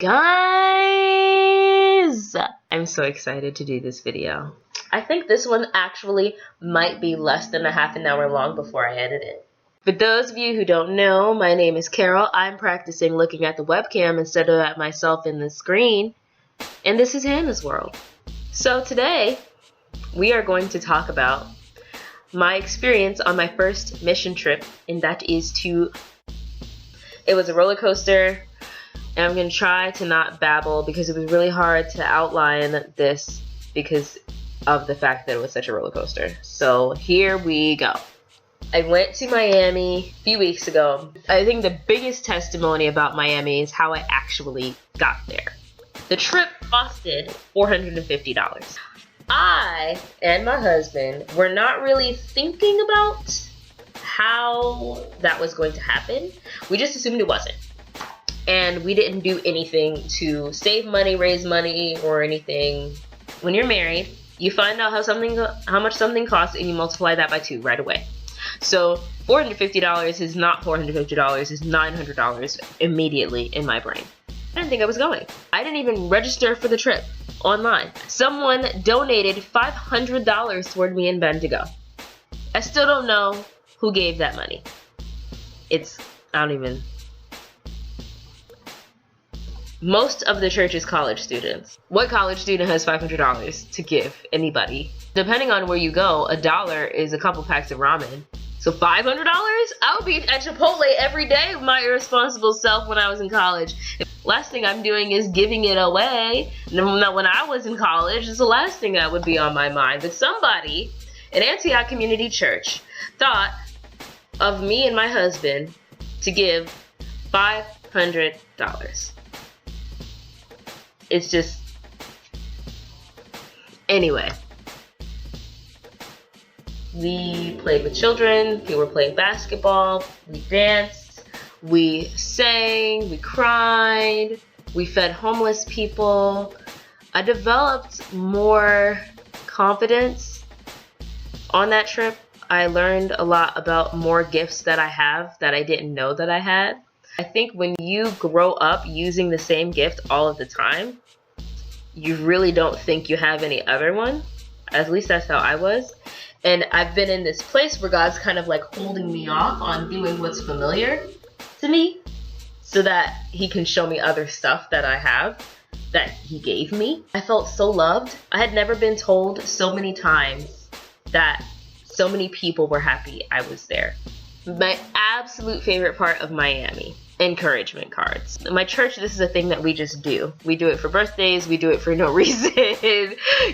Guys, I'm so excited to do this video. I think this one actually might be less than a half an hour long before I edit it. For those of you who don't know, my name is Carol. I'm practicing looking at the webcam instead of at myself in the screen. And this is Hannah's World. So today, we are going to talk about my experience on my first mission trip, and that is it was a roller coaster. And I'm going to try to not babble because it was really hard to outline this because of the fact that it was such a roller coaster. So here we go. I went to Miami a few weeks ago. I think the biggest testimony about Miami is how I actually got there. The trip costed $450. I and my husband were not really thinking about how that was going to happen. We just assumed it wasn't. And we didn't do anything to save money, raise money, or anything. When you're married, you find out how much something costs and you multiply that by 2 right away. So $450 is not $450, it's $900 immediately in my brain. I didn't think I was going. I didn't even register for the trip online. Someone donated $500 toward me and Ben to go. I still don't know who gave that money. Most of the church is college students. What college student has $500 to give anybody? Depending on where you go, $1 is a couple packs of ramen. So $500? I would be at Chipotle every day with my irresponsible self when I was in college. Last thing I'm doing is giving it away. When I was in college, it's the last thing that would be on my mind. But somebody in Antioch Community Church thought of me and my husband to give $500. It's just, anyway. We played with children, we were playing basketball, we danced, we sang, we cried, we fed homeless people. I developed more confidence on that trip. I learned a lot about more gifts that I have that I didn't know that I had. I think when you grow up using the same gift all of the time, you really don't think you have any other one. At least that's how I was. And I've been in this place where God's kind of like holding me off on doing what's familiar to me so that He can show me other stuff that I have that He gave me. I felt so loved. I had never been told so many times that so many people were happy I was there. My absolute favorite part of Miami, encouragement cards. My church, this is a thing that we just do. We do it for birthdays, we do it for no reason.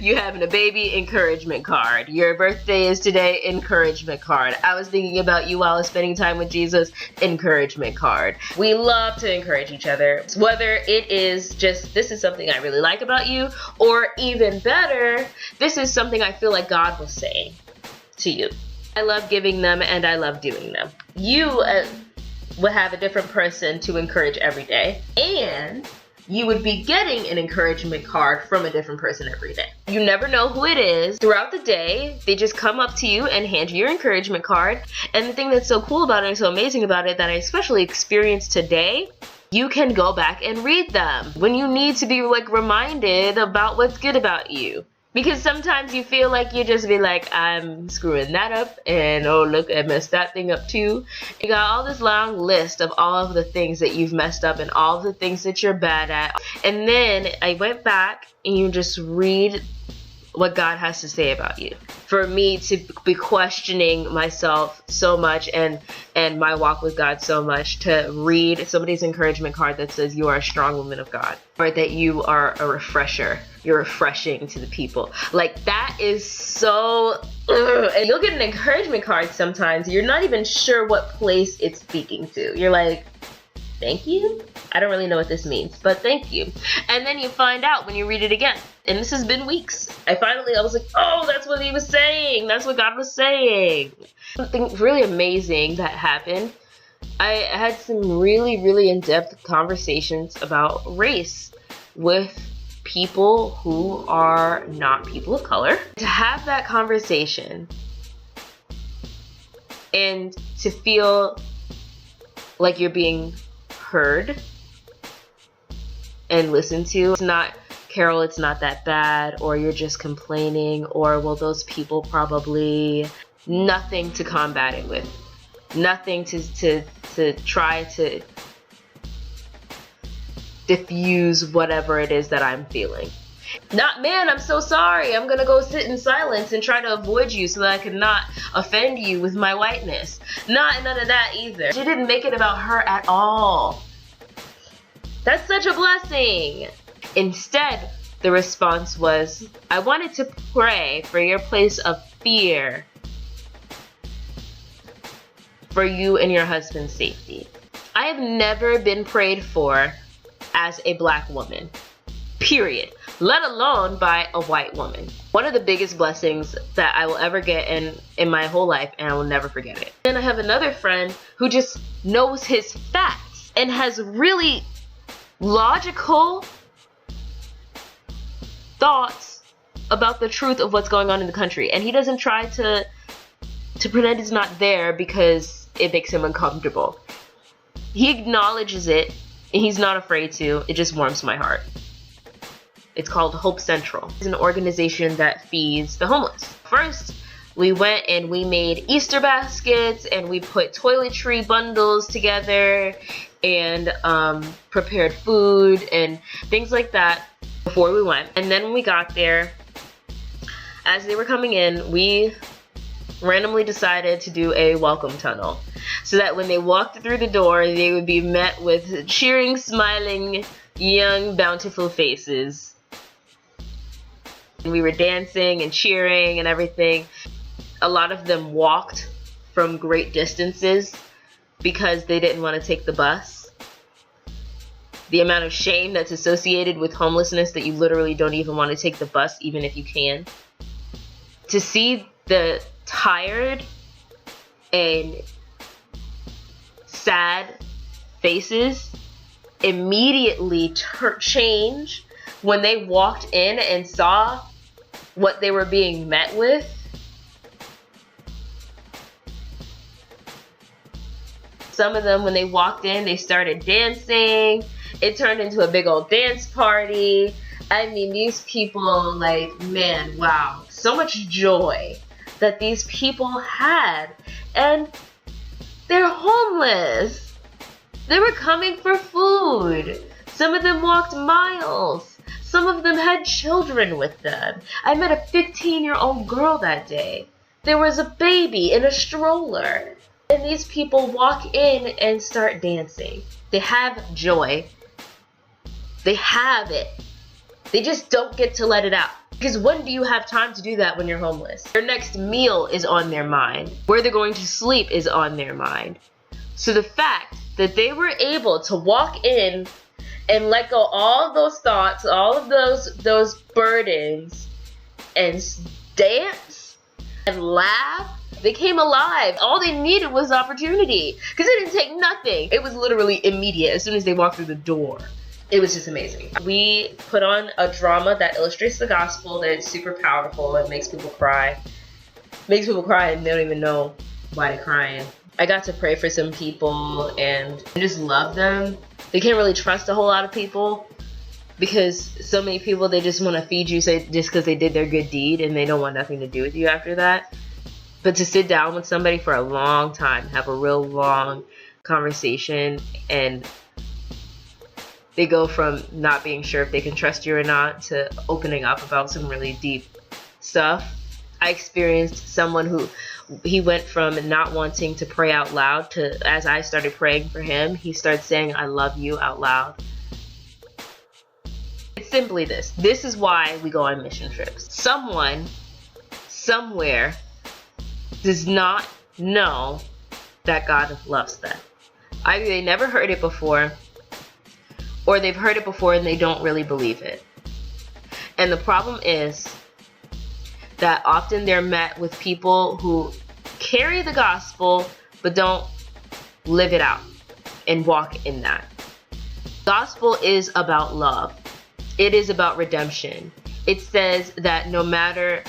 You having a baby, encouragement card. Your birthday is today, encouragement card. I was thinking about you while I was spending time with Jesus, encouragement card. We love to encourage each other. Whether it is just, this is something I really like about you, or even better, this is something I feel like God was saying to you. I love giving them and I love doing them. You would have a different person to encourage every day, and you would be getting an encouragement card from a different person every day. You never know who it is. Throughout the day, they just come up to you and hand you your encouragement card. And the thing that's so cool about it and so amazing about it that I especially experienced today, you can go back and read them when you need to be like reminded about what's good about you. Because sometimes you feel like you just be like, I'm screwing that up, and oh look, I messed that thing up too. You got all this long list of all of the things that you've messed up and all of the things that you're bad at. And then I went back and you just read what God has to say about you. For me to be questioning myself so much and my walk with God so much, to read somebody's encouragement card that says you are a strong woman of God, or that you are a refresher, you're refreshing to the people. Like, that is so and you'll get an encouragement card sometimes, you're not even sure what place it's speaking to. You're like, thank you? I don't really know what this means, but thank you. And then you find out when you read it again. And this has been weeks. I was like, oh, that's what He was saying. That's what God was saying. Something really amazing that happened. I had some really, really in-depth conversations about race with people who are not people of color. To have that conversation and to feel like you're being heard and listen to. It's not, Carol, it's not that bad, or you're just complaining, or well, those people probably, nothing to combat it with. Nothing to try to diffuse whatever it is that I'm feeling. Not, man, I'm so sorry, I'm gonna go sit in silence and try to avoid you so that I could not offend you with my whiteness. None of that either. She didn't make it about her at all. That's such a blessing. Instead, the response was, I wanted to pray for your place of fear for you and your husband's safety. I have never been prayed for as a black woman, period, let alone by a white woman. One of the biggest blessings that I will ever get in my whole life, and I will never forget it. And I have another friend who just knows his facts and has really logical thoughts about the truth of what's going on in the country, and he doesn't try to pretend it's not there because it makes him uncomfortable. He acknowledges it, and he's not afraid to. It just warms my heart. It's called Hope Central. It's an organization that feeds the homeless. First, we went and we made Easter baskets, and we put toiletry bundles together, and prepared food and things like that before we went. And then when we got there, as they were coming in, we randomly decided to do a welcome tunnel, so that when they walked through the door, they would be met with cheering, smiling, young, bountiful faces. And we were dancing and cheering and everything. A lot of them walked from great distances because they didn't want to take the bus. The amount of shame that's associated with homelessness, that you literally don't even want to take the bus even if you can. To see the tired and sad faces immediately change when they walked in and saw what they were being met with. Some of them, when they walked in, they started dancing. It turned into a big old dance party. I mean, these people, like, man, wow. So much joy that these people had. And they're homeless. They were coming for food. Some of them walked miles. Some of them had children with them. I met a 15-year-old girl that day. There was a baby in a stroller. And these people walk in and start dancing. They have joy. They have it. They just don't get to let it out. Because when do you have time to do that when you're homeless? Their next meal is on their mind. Where they're going to sleep is on their mind. So the fact that they were able to walk in and let go all of those thoughts, all of those burdens, and dance and laugh, they came alive. All they needed was opportunity, because it didn't take nothing. It was literally immediate as soon as they walked through the door. It was just amazing. We put on a drama that illustrates the gospel, that it's super powerful. It makes people cry. Makes people cry and they don't even know why they're crying. I got to pray for some people and just love them. They can't really trust a whole lot of people, because so many people, they just want to feed you just because they did their good deed, and they don't want nothing to do with you after that. But to sit down with somebody for a long time, have a real long conversation, and they go from not being sure if they can trust you or not to opening up about some really deep stuff. I experienced someone who, he went from not wanting to pray out loud to, as I started praying for him, he started saying, I love you out loud. It's simply this. This is why we go on mission trips. Someone, somewhere, does not know that God loves them. Either they never heard it before, or they've heard it before and they don't really believe it. And the problem is that often they're met with people who carry the gospel but don't live it out and walk in that. Gospel is about love. It is about redemption. It says that no matter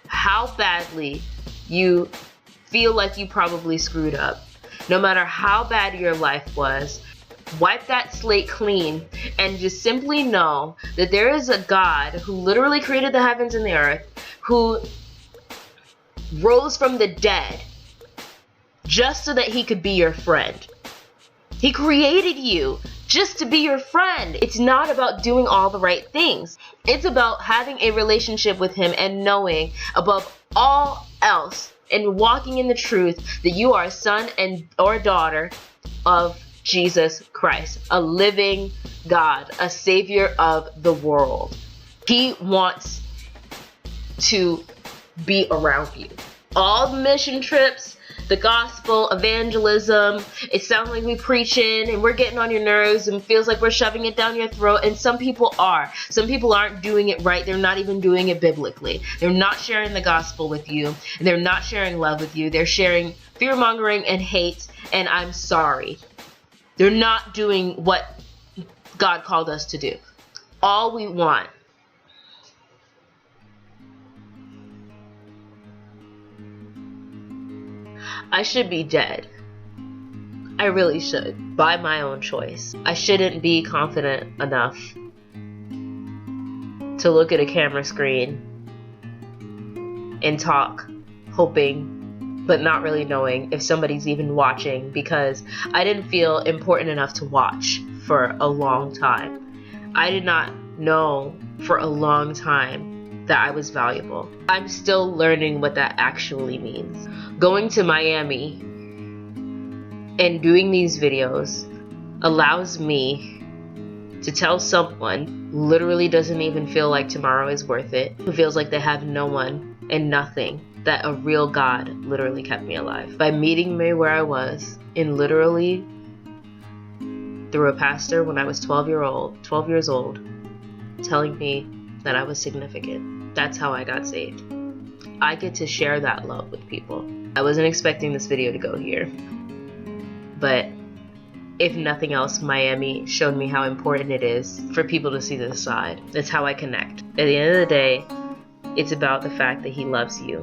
how badly you feel like you probably screwed up, no matter how bad your life was, wipe that slate clean and just simply know that there is a God who literally created the heavens and the earth, who rose from the dead just so that he could be your friend. He created you just to be your friend. It's not about doing all the right things. It's about having a relationship with him and knowing above all else and walking in the truth that you are a son and or daughter of Jesus Christ, a living God, a savior of the world. He wants to be around you. All the mission trips, the gospel, evangelism, it sounds like we preaching and we're getting on your nerves and feels like we're shoving it down your throat, and some people are. Some people aren't doing it right. They're not even doing it biblically. They're not sharing the gospel with you, and they're not sharing love with you. They're sharing fear-mongering and hate, and I'm sorry. They're not doing what God called us to do. All we want I should be dead. I really should, by my own choice. I shouldn't be confident enough to look at a camera screen and talk, hoping, but not really knowing if somebody's even watching, because I didn't feel important enough to watch for a long time. I did not know for a long time that I was valuable. I'm still learning what that actually means. Going to Miami and doing these videos allows me to tell someone who literally doesn't even feel like tomorrow is worth it, who feels like they have no one and nothing, that a real God literally kept me alive by meeting me where I was, and literally through a pastor when I was 12 years old, telling me that I was significant. That's how I got saved. I get to share that love with people. I wasn't expecting this video to go here, but if nothing else, Miami showed me how important it is for people to see this side. That's how I connect. At the end of the day, it's about the fact that he loves you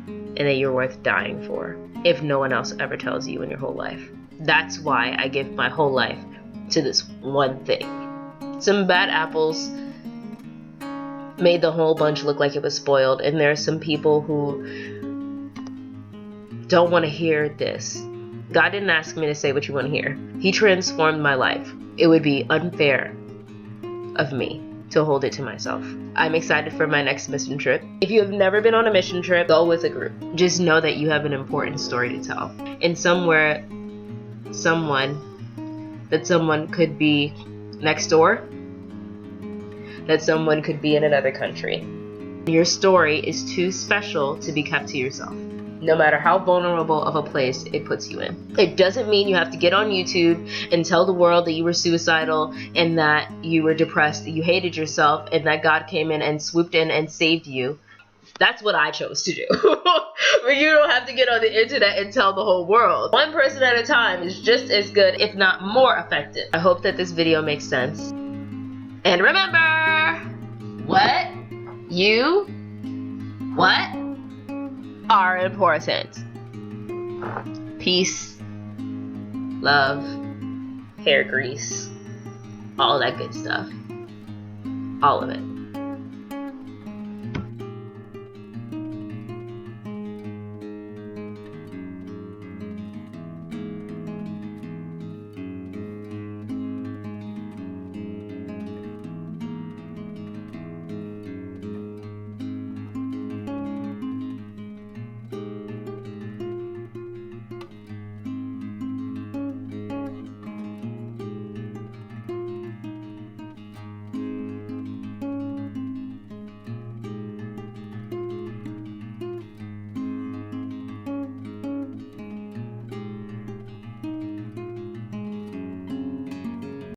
and that you're worth dying for, if no one else ever tells you in your whole life. That's why I give my whole life to this one thing. Some bad apples made the whole bunch look like it was spoiled, and there are some people who don't want to hear this. God didn't ask me to say what you want to hear. He transformed my life. It would be unfair of me to hold it to myself. I'm excited for my next mission trip. If you have never been on a mission trip, go with a group. Just know that you have an important story to tell. And somewhere, someone could be next door, that someone could be in another country. Your story is too special to be kept to yourself, no matter how vulnerable of a place it puts you in. It doesn't mean you have to get on YouTube and tell the world that you were suicidal and that you were depressed, that you hated yourself, and that God came in and swooped in and saved you. That's what I chose to do. But you don't have to get on the internet and tell the whole world. One person at a time is just as good, if not more effective. I hope that this video makes sense. And remember, you are important. Peace, love, hair grease, all that good stuff. All of it.